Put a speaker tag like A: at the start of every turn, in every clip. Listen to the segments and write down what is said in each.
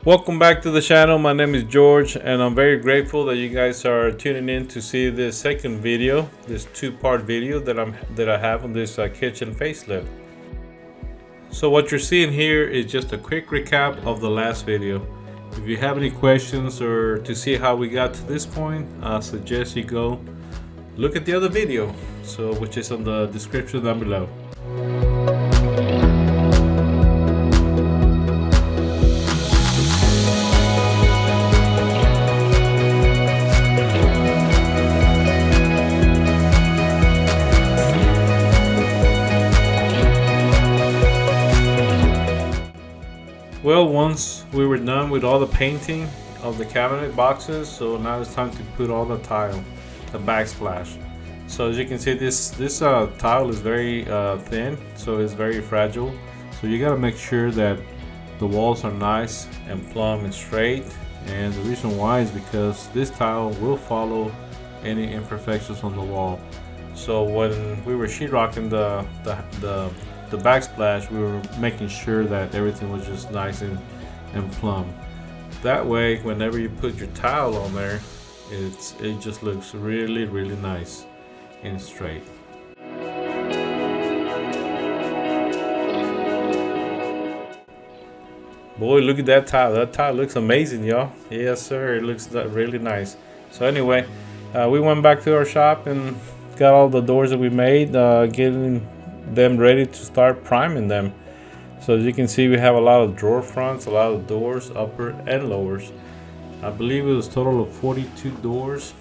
A: Welcome back to the channel. My name is George and I'm very grateful that you guys are tuning in to see this second video, this two-part video that I have on this kitchen facelift. So what you're seeing here is just a quick recap of the last video. If you have any questions or to see how we got to this point, I suggest you go look at the other video, which is on the description down below. Well, once we were done with all the painting of the cabinet boxes, so now it's time to put all the tile, the backsplash. So as you can see, this tile is very thin, so it's very fragile. So you gotta make sure that the walls are nice and plumb and straight. And the reason why is because this tile will follow any imperfections on the wall. So when we were sheetrocking the backsplash, we were making sure that everything was just nice and plumb. That way, whenever you put your tile on there, it just looks really nice and straight. Boy, look at that tile. That tile looks amazing, y'all. Yes, sir. It looks really nice. So anyway, we went back to our shop and got all the doors that we made, getting them ready to start priming them. So as you can see, we have a lot of drawer fronts, a lot of doors, upper and lowers. I believe it was a total of 42 doors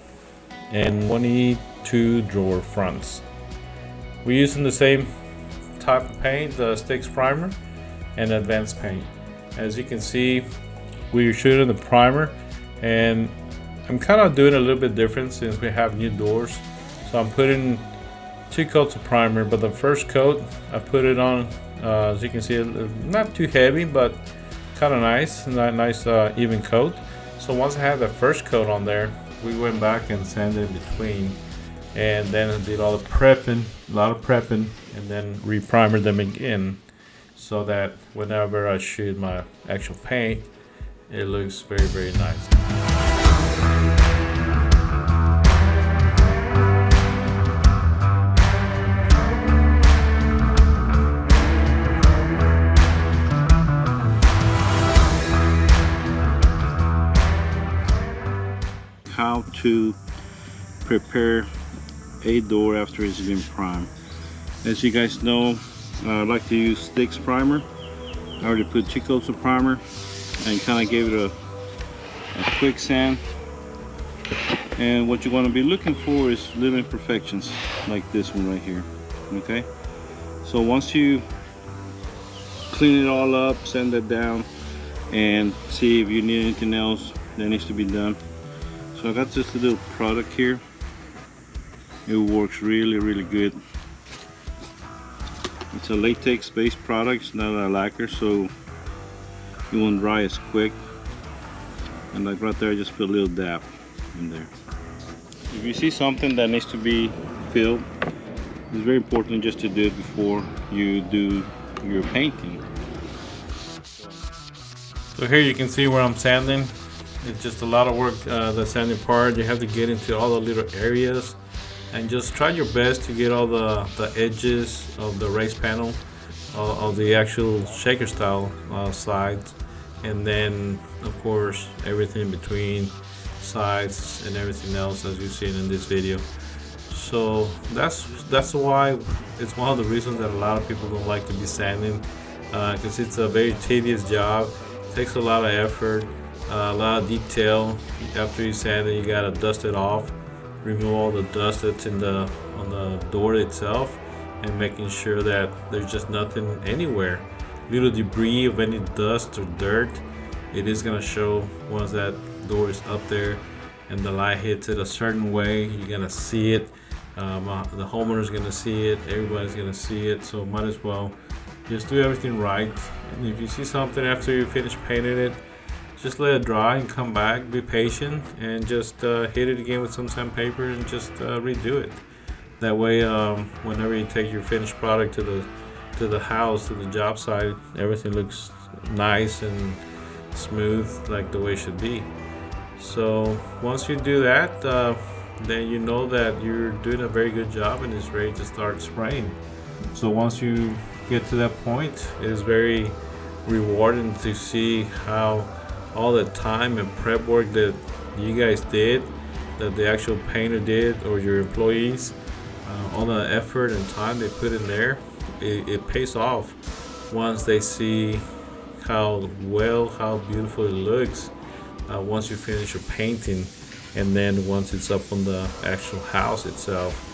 A: and 22 drawer fronts. We're using the same type of paint, the Sticks primer and advanced paint. As you can see, we're shooting the primer, and I'm kind of doing a little bit different since we have new doors. So I'm putting 2 coats of primer, but the first coat I put it on, as you can see, not too heavy, but kind of nice, even coat. So once I had the first coat on there, we went back and sanded in between, and then I did all the prepping, a lot of prepping, and then re-primered them again, so that whenever I shoot my actual paint, it looks very nice.
B: How to prepare a door after it's been primed. As you guys know, I like to use Sticks primer. I already put 2 coats of primer and kind of gave it a quick sand. And what you're going to be looking for is little imperfections like this one right here. Okay, so once you clean it all up, sand it down, and see if you need anything else that needs to be done. So I got just a little product here. It works really good. It's a latex based product, it's not a lacquer, so it won't dry as quick. And like right there, I just put a little dab in there. If you see something that needs to be filled, it's very important just to do it before you do your painting.
A: So here you can see where I'm sanding. It's just a lot of work, the sanding part. You have to get into all the little areas and just try your best to get all the edges of the raised panel, of the actual shaker style sides, and then of course everything in between, sides and everything else as you've seen in this video. So that's why it's one of the reasons that a lot of people don't like to be sanding, because it's a very tedious job. It takes a lot of effort, a lot of detail. After you sand it, you gotta dust it off, remove all the dust that's on the door itself, and making sure that there's just nothing anywhere, little debris of any dust or dirt. It is gonna show once that door is up there and the light hits it a certain way. You're gonna see it. The homeowner's gonna see it. Everybody's gonna see it. So might as well just do everything right. And if you see something after you finish painting it, just let it dry and come back, be patient, and just hit it again with some sandpaper and just redo it. That way, whenever you take your finished product to the house, to the job site, everything looks nice and smooth like the way it should be. So once you do that, then you know that you're doing a very good job and it's ready to start spraying. So once you get to that point, it is very rewarding to see how all the time and prep work that you guys did, that the actual painter did, or your employees, all the effort and time they put in there, it pays off once they see how beautiful it looks once you finish your painting, and then once it's up on the actual house itself.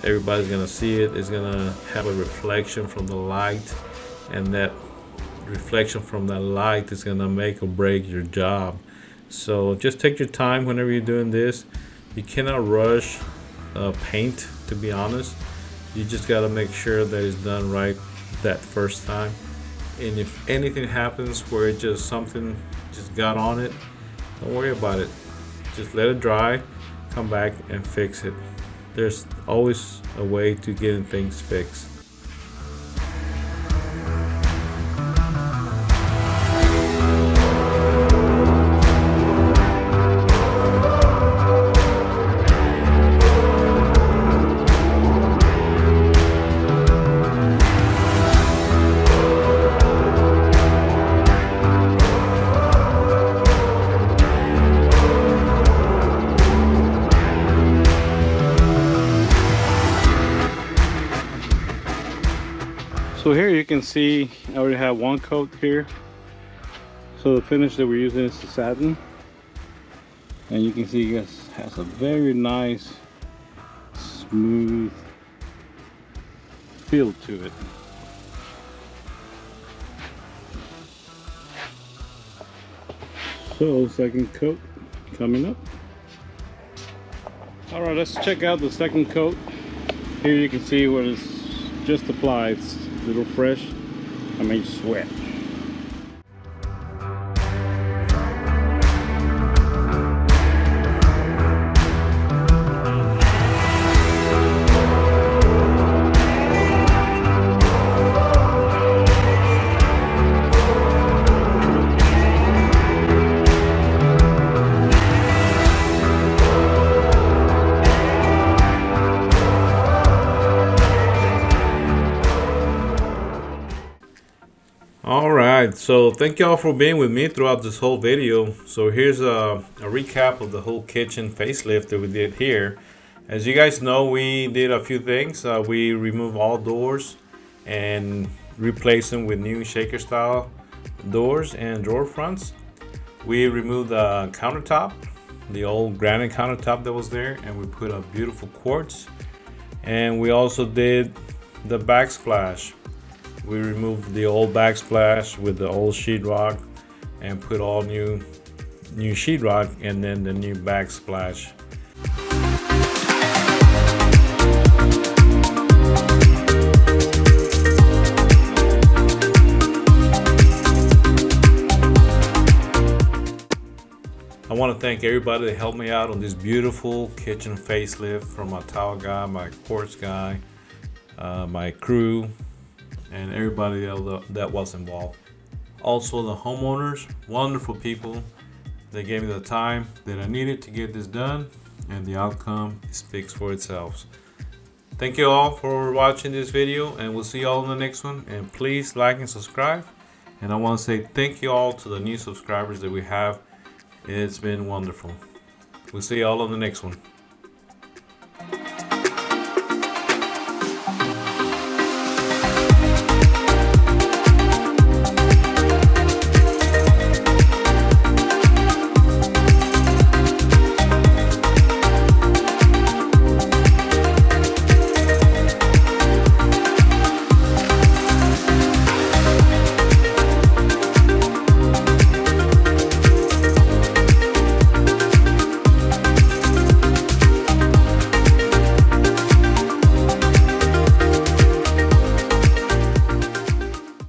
A: Everybody's gonna see it. It's gonna have a reflection from the light, and that reflection from that light is gonna make or break your job. So just take your time whenever you're doing this. You cannot rush paint, to be honest. You just gotta make sure that it's done right that first time. And if anything happens where it just something just got on it, don't worry about it. Just let it dry, come back and fix it. There's always a way to getting things fixed.
B: So here you can see I already have one coat here. So the finish that we're using is the satin, and you can see it has a very nice smooth feel to it. So second coat coming up. All right, let's check out the second coat. Here you can see what it's just applied. It's a little fresh. I mean sweat.
A: Alright, so thank y'all for being with me throughout this whole video. So here's a recap of the whole kitchen facelift that we did here. As you guys know, we did a few things. We removed all doors and replaced them with new shaker style doors and drawer fronts. We removed the countertop, the old granite countertop that was there, and we put a beautiful quartz. And we also did the backsplash. We removed the old backsplash with the old sheetrock and put all new sheetrock, and then the new backsplash. I want to thank everybody that helped me out on this beautiful kitchen facelift, from my tile guy, my quartz guy, my crew, and everybody else that was involved. Also the homeowners, wonderful people. They gave me the time that I needed to get this done, and the outcome speaks for itself. Thank you all for watching this video, and we'll see you all in the next one. And please like and subscribe. And I want to say thank you all to the new subscribers that we have. It's been wonderful. We'll see you all on the next one.